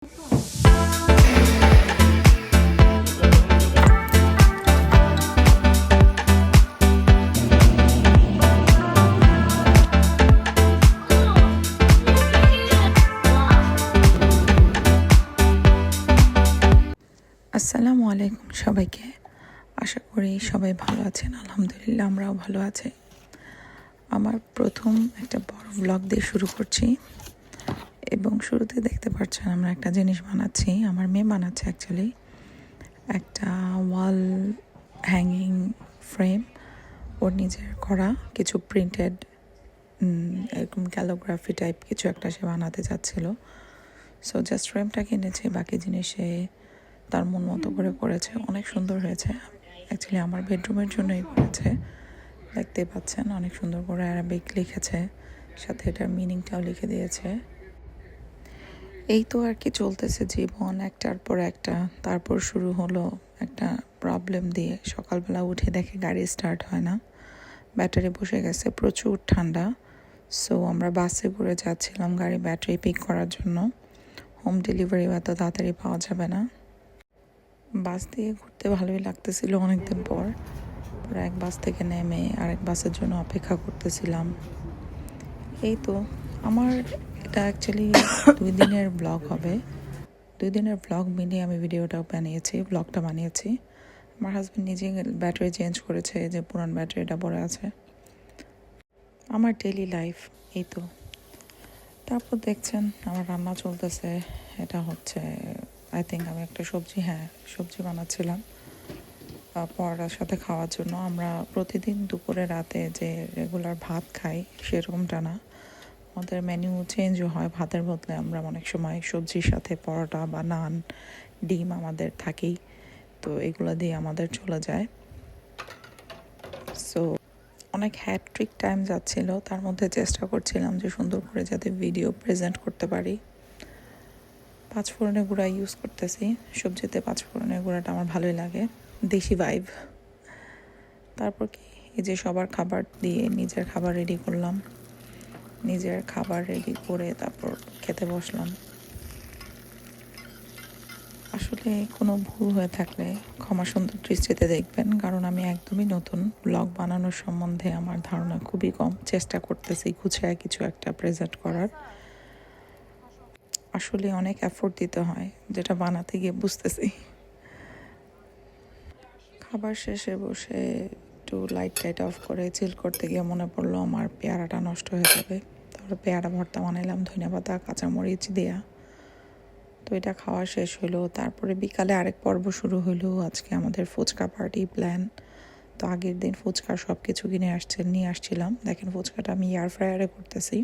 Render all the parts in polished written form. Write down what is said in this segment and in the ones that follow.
আসসালামু আলাইকুম সবাইকে। আশা করি সবাই ভালো আছেন। আলহামদুলিল্লাহ আমরাও ভালো আছি। আমার প্রথম একটা বড় ব্লগ দিয়ে শুরু করছি এবং শুরুতে দেখতে পাচ্ছেন আমরা একটা জিনিস বানাচ্ছি। আমার মেয়ে বানাচ্ছে অ্যাকচুয়ালি একটা ওয়াল হ্যাঙ্গিং ফ্রেম। ওর নিজের করা কিছু প্রিন্টেড এরকম ক্যালোগ্রাফি টাইপ কিছু একটা সে বানাতে চাচ্ছিল। সো জাস্ট ফ্রেমটা কিনেছে, বাকি জিনিসে তার মন মতো করে করেছে। অনেক সুন্দর হয়েছে। অ্যাকচুয়ালি আমার বেডরুমের জন্যই করেছে। দেখতে পাচ্ছেন অনেক সুন্দর করে অ্যারাবিক লিখেছে, সাথে এটার মিনিংটাও লিখে দিয়েছে। এই তো আর কি চলতেছে জীবন একটার পর একটা। তারপর শুরু হলো একটা প্রবলেম দিয়ে। সকালবেলা উঠে দেখে গাড়ি স্টার্ট হয় না, ব্যাটারি বসে গেছে, প্রচুর ঠান্ডা। সো আমরা বাসে করে যাচ্ছিলাম গাড়ি ব্যাটারি পিক করার জন্য। হোম ডেলিভারি এত তাড়াতাড়ি পাওয়া যাবে না। বাস দিয়ে ঘুরতে ভালোই লাগতেছিল অনেকদিন পর। এক বাস থেকে নেমে আরেক বাসের জন্য অপেক্ষা করতেছিলাম। এই তো আমার এটা অ্যাকচুয়ালি 2 দিনের ব্লগ হবে। 2 দিনের ব্লগ মিলিয়ে আমি ব্লগটা বানিয়েছি। আমার হাজব্যান্ড নিজে ব্যাটারি চেঞ্জ করেছে, যে পুরান ব্যাটারিটা পড়ে আছে। আমার ডেইলি লাইফ এই তো। তারপর দেখছেন আমার রান্না চলতেছে। এটা হচ্ছে আই থিঙ্ক আমি একটা সবজি বানাচ্ছিলাম পরোটার সাথে খাওয়ার জন্য। আমরা প্রতিদিন দুপুরে রাতে যে রেগুলার ভাত খাই সেরকমটা না, আমাদের মেনু চেঞ্জও হয়। ভাতের বদলে আমরা অনেক সময় সবজির সাথে পরোটা বা নান, ডিম আমাদের থাকেই। তো এগুলো দিয়ে আমাদের চলে যায়। সো অনেক হ্যাট্রিক টাইম যাচ্ছিল। তার মধ্যে চেষ্টা করছিলাম যে সুন্দর করে যাতে ভিডিও প্রেজেন্ট করতে পারি। 5 ফোড়নের গুঁড়া ইউজ করতেছি সবজিতে। 5 ফোড়নের গুঁড়াটা আমার ভালোই লাগে, দেশি ভাইব। তারপর কি এই যে সবার খাবার দিয়ে নিজের খাবার রেডি করলাম। নিজের খাবার রেডি করে তারপর খেতে বসলাম। আসলে কোনো ভুল হয়ে থাকলে ক্ষমা সুন্দর দৃষ্টিতে দেখবেন, কারণ আমি একদমই নতুন। ব্লগ বানানোর সম্বন্ধে আমার ধারণা খুবই কম। চেষ্টা করতেছি গুছিয়ে কিছু একটা প্রেজেন্ট করার। আসলে অনেক এফোর্ট দিতে হয়, যেটা বানাতে গিয়ে বুঝতেছি। খাবার শেষে বসে একটু লাইট অফ করে চিল করতে গিয়ে মনে পড়লো আমার পেয়ারাটা নষ্ট হয়ে যাবে। তারপরে পেয়ারা ভর্তা বানাইলাম ধনেপাতা কাঁচামরিচ দেয়া। তো এটা খাওয়া শেষ হলো। তারপরে বিকালে আরেক পর্ব শুরু হলো। আজকে আমাদের ফুচকা পার্টি প্ল্যান। তো আগের দিন ফুচকার সব কিছু নিয়ে আসছিলাম। দেখেন ফুচকাটা আমি এয়ার ফ্রায়ারে করতেছি,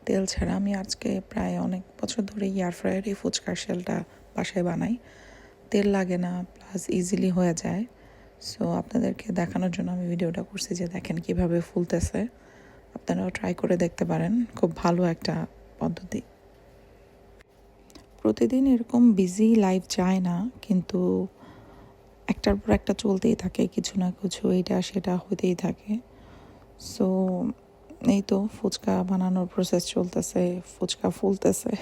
তেল ছাড়া। আমি আজকে প্রায় অনেক বছর ধরে এয়ার ফ্রায়ারে ফুচকার শেলটা বাসায় বানাই। তেল লাগে না, প্লাস ইজিলি হয়ে যায়। সো আপনাদেরকে দেখানোর জন্য আমি ভিডিওটা করছি যে দেখেন কিভাবে ফুলতেছে। আপনারাও ট্রাই করে দেখতে পারেন, খুব ভালো একটা পদ্ধতি। প্রতিদিন এরকম বিজি লাইফ যায় না, কিন্তু একটার পর একটা চলতেই থাকে, কিছু না কিছু এইটা সেটা হইতেই থাকে। সো এই তো ফুচকা বানানোর প্রসেস চলতেছে, ফুচকা ফুলতেছে।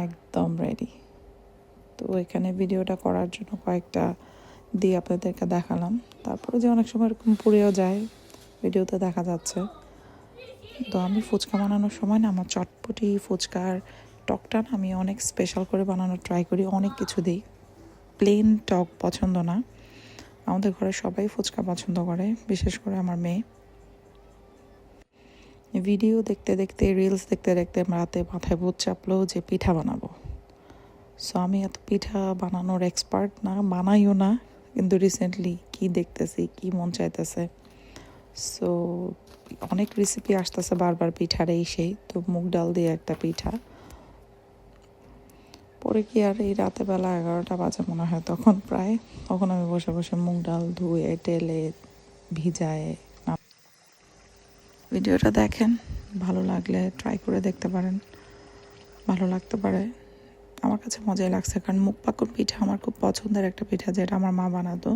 একদম রেডি। তো এখানে ভিডিওটা করার জন্য কয়েকটা দিয়ে আপনাদেরকে দেখালাম। তারপরে যে অনেক সময় এরকম পুড়েও যায়, ভিডিওতে দেখা যাচ্ছে। তো আমি ফুচকা বানানোর সময় না আমার চটপটি ফুচকার টকটা না আমি অনেক স্পেশাল করে বানানোর ট্রাই করি। অনেক কিছু দিই, প্লেন টক পছন্দ না। আমাদের ঘরে সবাই ফুচকা পছন্দ করে, বিশেষ করে আমার মেয়ে। ভিডিও দেখতে দেখতে, রিলস দেখতে দেখতে রাতে মাথায় ভূত চাপলো যে পিঠা বানাবো। সো আমি এত পিঠা বানানোর এক্সপার্ট না, বানাইও না, কিন্তু রিসেন্টলি কি দেখতেছি কি মন চাইতেছে। সো অনেক রেসিপি আসতেছে বারবার পিঠার এই সেই। তো মুগ ডাল দিয়ে একটা পিঠা। পরে কি আর এই রাতে বেলা 11টা বাজে মনে হয় তখন আমি বসে বসে মুগ ডাল ধুয়ে টেলে ভিজায়। ভিডিওটা দেখেন, ভালো লাগলে ট্রাই করে দেখতে পারেন, ভালো লাগতে পারে। আমার কাছে মজাই লাগছে, কারণ মুগ পাকুর পিঠা আমার খুব পছন্দের একটা পিঠা, যেটা আমার মা বানাতো,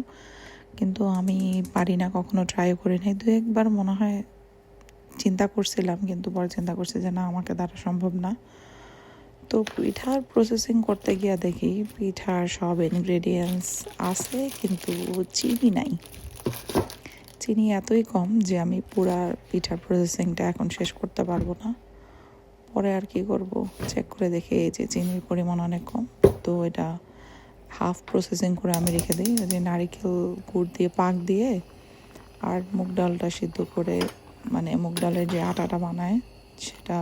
কিন্তু আমি পারি না, কখনো ট্রাইও করি নাই। 2-1বার মনে হয় চিন্তা করছিলাম, কিন্তু পরে চিন্তা করছি যে না, আমাকে দ্বারা সম্ভব না। তো পিঠার প্রসেসিং করতে গিয়ে দেখি পিঠার সব ইনগ্রেডিয়েন্টস আছে কিন্তু চিনি নাই। চিনি এতই কম যে আমি পুরা পিঠার প্রসেসিংটা এখন শেষ করতে পারবো না। পরে আর কি করব, চেক করে দেখি এই যে চিনির পরিমাণ অনেক কম, তো এটা হাফ প্রসেসিং করে আমি রেখে দিই। ওই যে নারিকেল গুড় দিয়ে পাক দিয়ে আর মুগ ডালটা সিদ্ধ করে, মানে মুগ ডালের যে আটাটা বানায় সেটা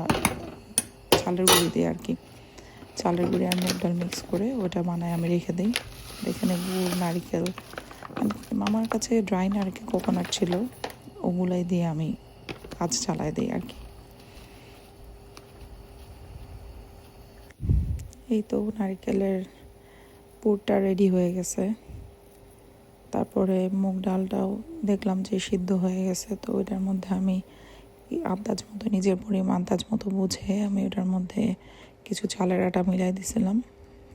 চালের গুঁড়ি দিয়ে আর কি, চালের গুঁড়ি আর মুগ ডাল মিক্স করে ওটা বানায় আমি রেখে দিই। এখানে গুড়, নারিকেল, আমার কাছে ড্রাই নারকেল কোকোনাট ছিল, ওগুলাই দিয়ে আমি কাজ চালাই দিই আর কি। এই তো নারকেলের পুরটা রেডি হয়ে গেছে। তারপরে মুগ ডালটাও দেখলাম যে সিদ্ধ হয়ে গেছে, তো ওইটার মধ্যে আমি আন্দাজ মতো, নিজের পরিমাণ আন্দাজ মতো বুঝে আমি ওটার মধ্যে কিছু চালের আটা মিলাই দিছিলাম,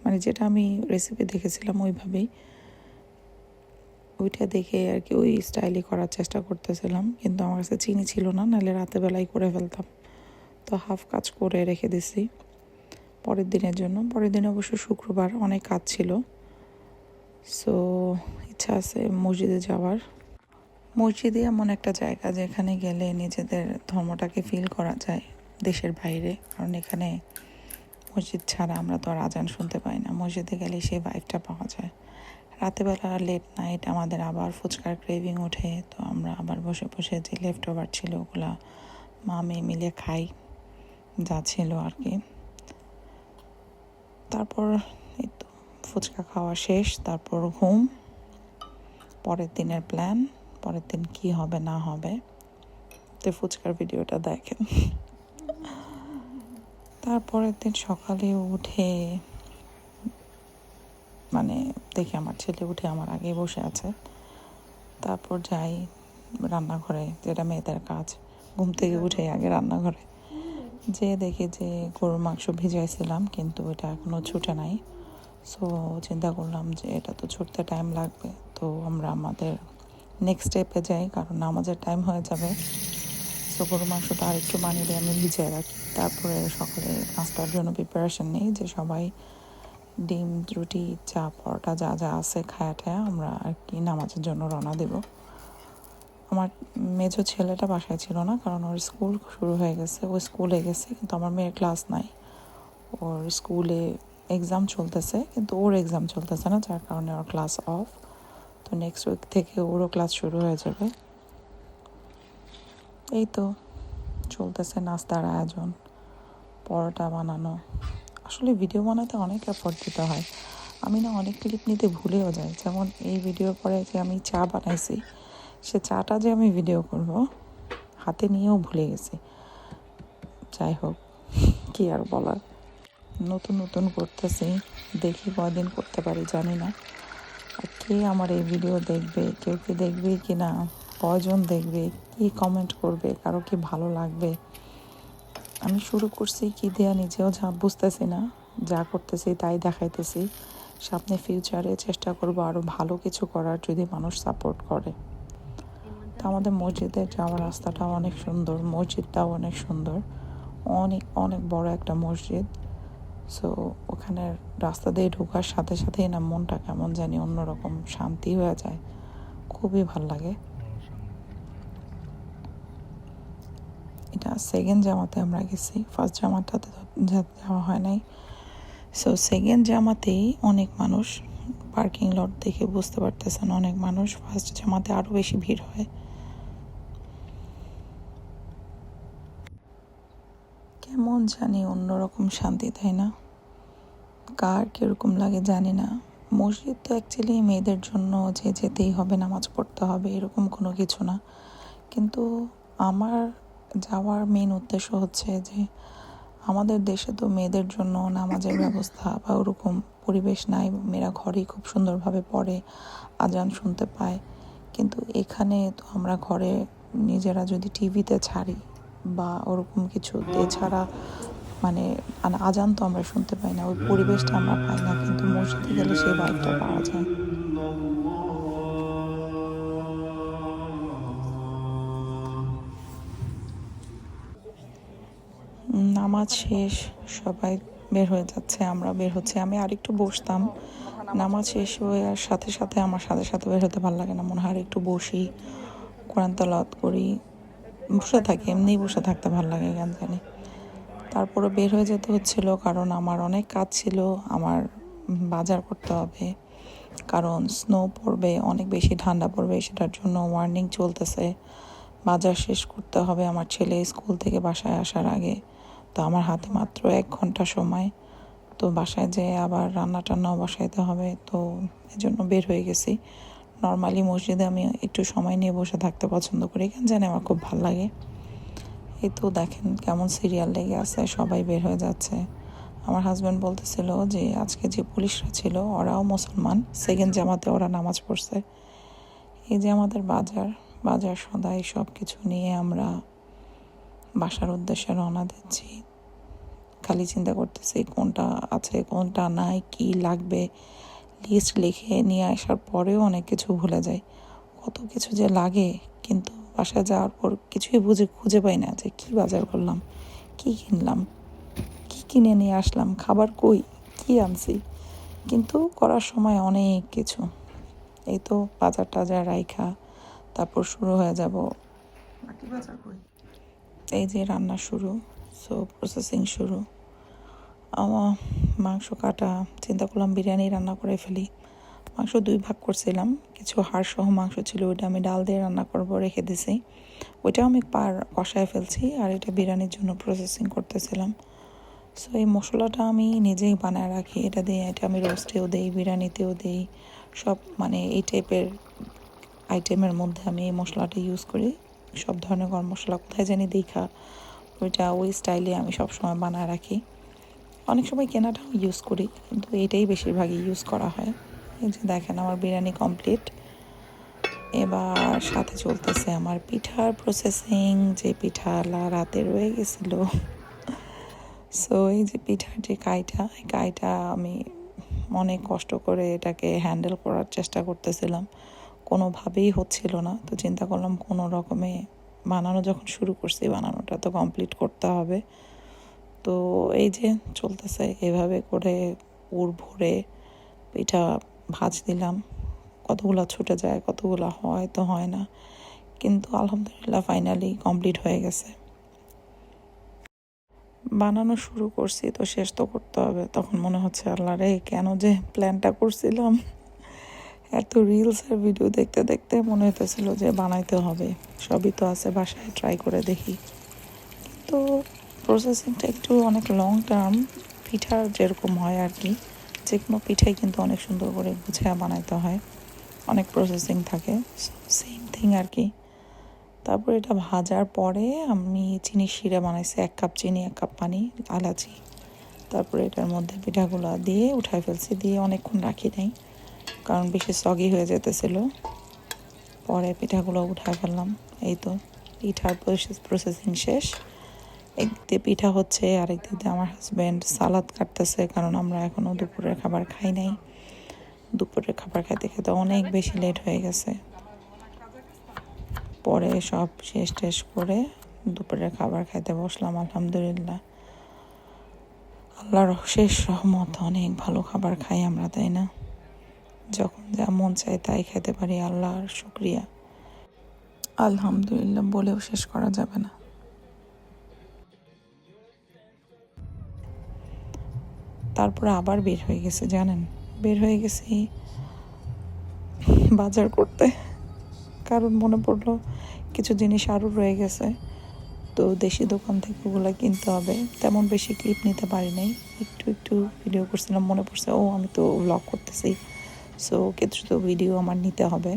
মানে যেটা আমি রেসিপি দেখেছিলাম ওইভাবেই, ওইটা দেখে আর কি ওই স্টাইলে করার চেষ্টা করতেছিলাম। কিন্তু আমার কাছে চিনি ছিল না, নাহলে রাতে বেলায় করে ফেলতাম। তো হাফ কাজ করে রেখে দিছি পরের দিনের জন্য। পরের দিনে অবশ্য শুক্রবার, অনেক কাজ ছিল, সো ইচ্ছা আছে মসজিদে যাওয়ার। মসজিদে এমন একটা জায়গা যেখানে গেলে নিজেদের ধর্মটাকে ফিল করা যায় দেশের বাইরে, কারণ এখানে মসজিদ ছাড়া আমরা তো আর আজান শুনতে পাই না। মসজিদে গেলে সেই ভাইবটা পাওয়া যায়। রাতেবেলা লেট নাইট আমাদের আবার ফুচকার ক্রেভিং ওঠে, তো আমরা আবার বসে বসে যে লেফট ওভার ছিল ওগুলা মা মেয়ে মিলে খাই, যা ছিল আর কি। তারপর এই তো ফুচকা খাওয়া শেষ, তারপর ঘুম। পরের দিনের প্ল্যান, পরের দিন কি হবে না হবে, তো ফুচকার ভিডিওটা দেখেন। তারপরের দিন সকালে উঠে মানে দেখি আমার ছেলে উঠে আমার আগে বসে আছে। তারপর যাই রান্নাঘরে, যেটা মেয়েদের কাজ, ঘুম থেকে উঠে আগে রান্নাঘরে যে দেখি যে গরুর মাংস ভিজাইছিলাম কিন্তু এটা এখনও ছুটে নাই। সো চিন্তা করলাম যে এটা তো ছুটতে টাইম লাগবে, তো আমরা আমাদের নেক্সট স্টেপে যাই, কারণ নামাজের টাইম হয়ে যাবে। সো গরুর মাংসটা আর একটু বানিয়ে দিয়ে আমি ভিজিয়ে রাখি। তারপরে সকালে নাস্তার জন্য প্রিপারেশন নিই, যে সবাই ডিম, রুটি, চা, পরোটা যা যা আছে খায়াটায় আমরা আর কি নামাজের জন্য রওনা দেব। আমার মেজো ছেলেটা বাসায় ছিল না, কারণ ওর স্কুল শুরু হয়ে গেছে, ও স্কুলে গেছে, কিন্তু আমার মেয়ের ক্লাস নাই। ওর স্কুলে এক্সাম চলতেছে, কিন্তু ওর এক্সাম চলতেছে না, যার কারণে ওর ক্লাস অফ। তো নেক্সট উইক থেকে ওরও ক্লাস শুরু হয়ে যাবে। এই তো চলতেছে নাস্তার আয়োজন, পরোটা বানানো। আসলে ভিডিও বানাতে অনেক এফোর্ট দিতে হয়। আমি না অনেক ক্লিপ নিতে ভুলেও যাই, যেমন এই ভিডিওর পরে যে আমি চা বানাইছি, সে চাটা যে আমি ভিডিও করব হাতে নিয়েও ভুলে গেছি। যাই হোক, কি আর বলার, নতুন নতুন করতেছি, দেখি কয়দিন করতে পারি জানি না। আর কে আমার এই ভিডিও দেখবে, কেউ কি দেখবে কি না, কয়জন দেখবে, কি কমেন্ট করবে, কারো কি ভালো লাগবে। আমি শুরু করছি কি দেয়া নিজেও বুঝতেছি না, যা করতেছি তাই দেখাইতেছি। সামনে ফিউচারে চেষ্টা করব আরও ভালো কিছু করার, যদি মানুষ সাপোর্ট করে। তো আমাদের মসজিদে যাওয়ার রাস্তাটাও অনেক সুন্দর, মসজিদটাও অনেক সুন্দর, অনেক অনেক বড় একটা মসজিদ। সো ওখানের রাস্তা দিয়ে ঢোকার সাথে সাথেই না মনটা কেমন জানি অন্যরকম শান্তি হয়ে যায়, খুবই ভাল লাগে। এটা সেকেন্ড জামাতে আমরা গেছি, ফার্স্ট জামাটাতে যাওয়া হয় নাই। সো সেকেন্ড জামাতেই অনেক মানুষ, পার্কিং লট দেখে বুঝতে পারতেছেন অনেক মানুষ। ফার্স্ট জামাতে আরও বেশি ভিড় হয়। কেমন জানি অন্যরকম শান্তি, তাই না? কার কীরকম লাগে জানি না। মসজিদ তো অ্যাকচুয়ালি মেয়েদের জন্য যে যেতেই হবে, নামাজ পড়তে হবে, এরকম কোনো কিছু না। কিন্তু আমার যাওয়ার মেন উদ্দেশ্য হচ্ছে যে আমাদের দেশে তো মেয়েদের জন্য নামাজের ব্যবস্থা বা ওরকম পরিবেশ নাই। মেয়েরা ঘরেই খুব সুন্দরভাবে পড়ে, আজান শুনতে পায়। কিন্তু এখানে তো আমরা ঘরে নিজেরা যদি টিভিতে ছাড়ি বা ওরকম কিছু এছাড়া মানে আজান তো আমরা শুনতে পাই না, ওই পরিবেশটা আমরা পাই না। কিন্তু মসজিদে গেলে সেই ভাইবটা পাওয়া যায়। নামাজ শেষ, সবাই বের হয়ে যাচ্ছে, আমরা বের হচ্ছে। আমি আরেকটু বসতাম, নামাজ শেষ হয়ে আর সাথে সাথে আমার সাথে সাথে বের হতে ভালো লাগে না, মনে হয় আর একটু বসি, কোরআন তেলাওয়াত করি, বসে থাকি, এমনিই বসে থাকতে ভালো লাগে কেন জানি। তারপরে বের হয়ে যেতে হচ্ছিল কারণ আমার অনেক কাজ ছিল, আমার বাজার করতে হবে, কারণ স্নো পড়বে, অনেক বেশি ঠান্ডা পড়বে, সেটার জন্য ওয়ার্নিং চলতেছে। বাজার শেষ করতে হবে আমার ছেলে স্কুল থেকে বাসায় আসার আগে। তো আমার হাতে মাত্র 1 ঘন্টা সময়, তো বাসায় যেয়ে আবার রান্না টান্নাও বসাইতে হবে, তো এজন্য বের হয়ে গেছি। নর্মালি মসজিদে আমি একটু সময় নিয়ে বসে থাকতে পছন্দ করি, কেন জানি আমার খুব ভালো লাগে। এই তো দেখেন কেমন সিরিয়াল লেগে আছে, সবাই বের হয়ে যাচ্ছে। আমার হাজব্যান্ড বলতেছিল যে আজকে যে পুলিশরা ছিল ওরাও মুসলমান, সেকেন্ড জামাতে ওরা নামাজ পড়ছে। এই যে আমাদের বাজার সদাই সব কিছু নিয়ে আমরা বাসার উদ্দেশ্যে রওনা দিচ্ছি। খালি চিন্তা করতেছি কোনটা আছে কোনটা নাই, কি লাগবে, লিস্ট লিখে নিয়ে আসার পরেও অনেক কিছু ভুলে যাই, কত কিছু যে লাগে। কিন্তু বাসায় যাওয়ার পর কিছুই খুঁজে পাই না যে কি বাজার করলাম, কি কিনলাম, কি কিনে নিয়ে আসলাম, খাবার কই, কি আনছি। কিন্তু করার সময় অনেক কিছু। এই তো বাজার টাজার রাইখা তারপর শুরু হয়ে যাব। বাকি বাজার কই, এই যে রান্না শুরু, সো প্রসেসিং শুরু। আমার মাংস কাটা, চিন্তা করলাম বিরিয়ানি রান্না করে ফেলি। মাংস 2 ভাগ করছিলাম, কিছু হাড়সহ মাংস ছিল, ওইটা আমি ডাল দিয়ে রান্না করব রেখে দিছি, ওইটাও আমি কষায় ফেলছি। আর এটা বিরিয়ানির জন্য প্রসেসিং করতেছিলাম। সো এই মশলাটা আমি নিজেই বানায় রাখি, এটা দিয়ে এটা আমি রোস্টেও দিই, বিরিয়ানিতেও দিই, সব মানে এই টাইপের আইটেমের মধ্যে আমি এই মশলাটা ইউজ করি। সব ধরনের গরম মশলা কোথায় জানি দেখা ওইটা ওই স্টাইলে আমি সবসময় বানায় রাখি। অনেক সময় কেনাটাও ইউজ করি, কিন্তু এটাই বেশিরভাগই ইউজ করা হয়। এই যে দেখেন আমার বিরিয়ানি কমপ্লিট। এবার সাথে চলতেছে আমার পিঠার প্রসেসিং, যে পিঠা রাতে রয়ে গেছিলো। সো এই যে পিঠার যে কাইটা আমি অনেক কষ্ট করে এটাকে হ্যান্ডেল করার চেষ্টা করতেছিলাম, কোনোভাবেই হচ্ছিল না। তো চিন্তা করলাম কোনো রকমে বানানো যখন শুরু করছি, বানানোটা তো কমপ্লিট করতে হবে। তো এই যে চলতেছে এভাবে করে পুর ভরে পিঠা ভাজ দিলাম, কতগুলো ছুটে যায়, কতগুলো হয় তো হয় না, কিন্তু আলহামদুলিল্লাহ ফাইনালি কমপ্লিট হয়ে গেছে। বানানো শুরু করছি তো শেষ তো করতে হবে, তখন মনে হচ্ছে আল্লাহ রে কেন যে প্ল্যানটা করছিলাম। এত রিলস আর ভিডিও দেখতে দেখতে মনে হইতেছিল যে বানাইতে হবে, সবই তো আছে বাসায়, ট্রাই করে দেখি। তো প্রসেসিংটা একটু অনেক লং টার্ম, পিঠা যেরকম হয় আর কি, যে কোনো পিঠাই কিন্তু অনেক সুন্দর করে গুছিয়ে বানাইতে হয়, অনেক প্রসেসিং থাকে, সেম থিং আর কি। তারপর এটা ভাজার পরে আমি চিনি শিরা বানাইছি, 1 কাপ চিনি 1 কাপ পানি এলাচি। তারপরে এটার মধ্যে পিঠাগুলো দিয়ে উঠাই ফেলছি, দিয়ে অনেকক্ষণ রাখি নাই কারণ বেশি সগি হয়ে যেতেছিল। পরে পিঠাগুলো উঠায় ফেললাম। এই তো পিঠার প্রসেসিং শেষ। একদিক দিয়ে পিঠা হচ্ছে, আরেক দিক দিয়ে আমার হাজব্যান্ড সালাদ কাটতেছে, কারণ আমরা এখনও দুপুরের খাবার খাই নাই। দুপুরের খাবার খাইতে খেতে অনেক বেশি লেট হয়ে গেছে। পরে সব শেষ করে দুপুরের খাবার খাইতে বসলাম। আলহামদুলিল্লাহ, আল্লাহর শেষ রহমত, অনেক ভালো খাবার খাই আমরা, তাই না? যখন যা মন চায় তাই খেতে পারি, আল্লাহর শুকরিয়া। আলহামদুলিল্লাহ বলেও শেষ করা যাবে না। তারপরে আবার বের হয়ে গেছে, জানেন, বের হয়ে গেছি বাজার করতে, কারণ মনে পড়লো কিছু জিনিস আরও রয়ে গেছে, তো দেশি দোকান থেকে ওগুলো কিনতে হবে। তেমন বেশি ক্লিপ নিতে পারি নাই, একটু ভিডিও করছিলাম, মনে পড়ছে ও আমি তো ব্লগ করতেছি, সো কিছু তো ভিডিও আমার নিতে হবে।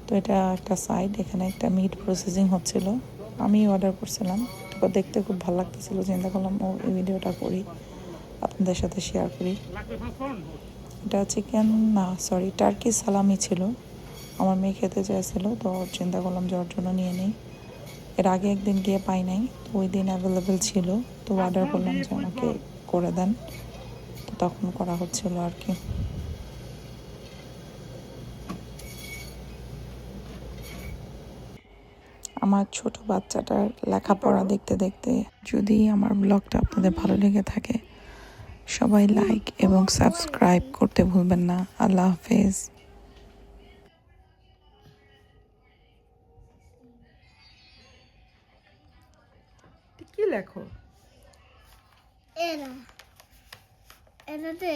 তো এটা একটা সাইড, এখানে একটা মিট প্রসেসিং হচ্ছিল, আমি অর্ডার করছিলাম, তো দেখতে খুব ভালো লাগতেছিল, চিন্তা করলাম ও এই ভিডিওটা করি, আপনাদের সাথে শেয়ার করি। এটা চিকেন না সরি টার্কি সালামি ছিল, আমার মেয়ে খেতে চাইছিল, তো চিন্তা করলাম যে ওর জন্য নিয়ে নিই। এর আগে একদিন গিয়ে পাই নাই, তো ওই দিন অ্যাভেলেবেল ছিল, তো অর্ডার করলাম যে আমাকে করে দেন, তো তখন করা হচ্ছিল আর কি। আমার ছোট বাচ্চাটার লেখাপড়া দেখতে দেখতে, যদি আমার ব্লগটা আপনাদের ভালো লেগে থাকে সবাই লাইক এবং সাবস্ক্রাইব করতে ভুলবেন না। আল্লাহ হাফেজ। কি লেখো? এরা এটাতে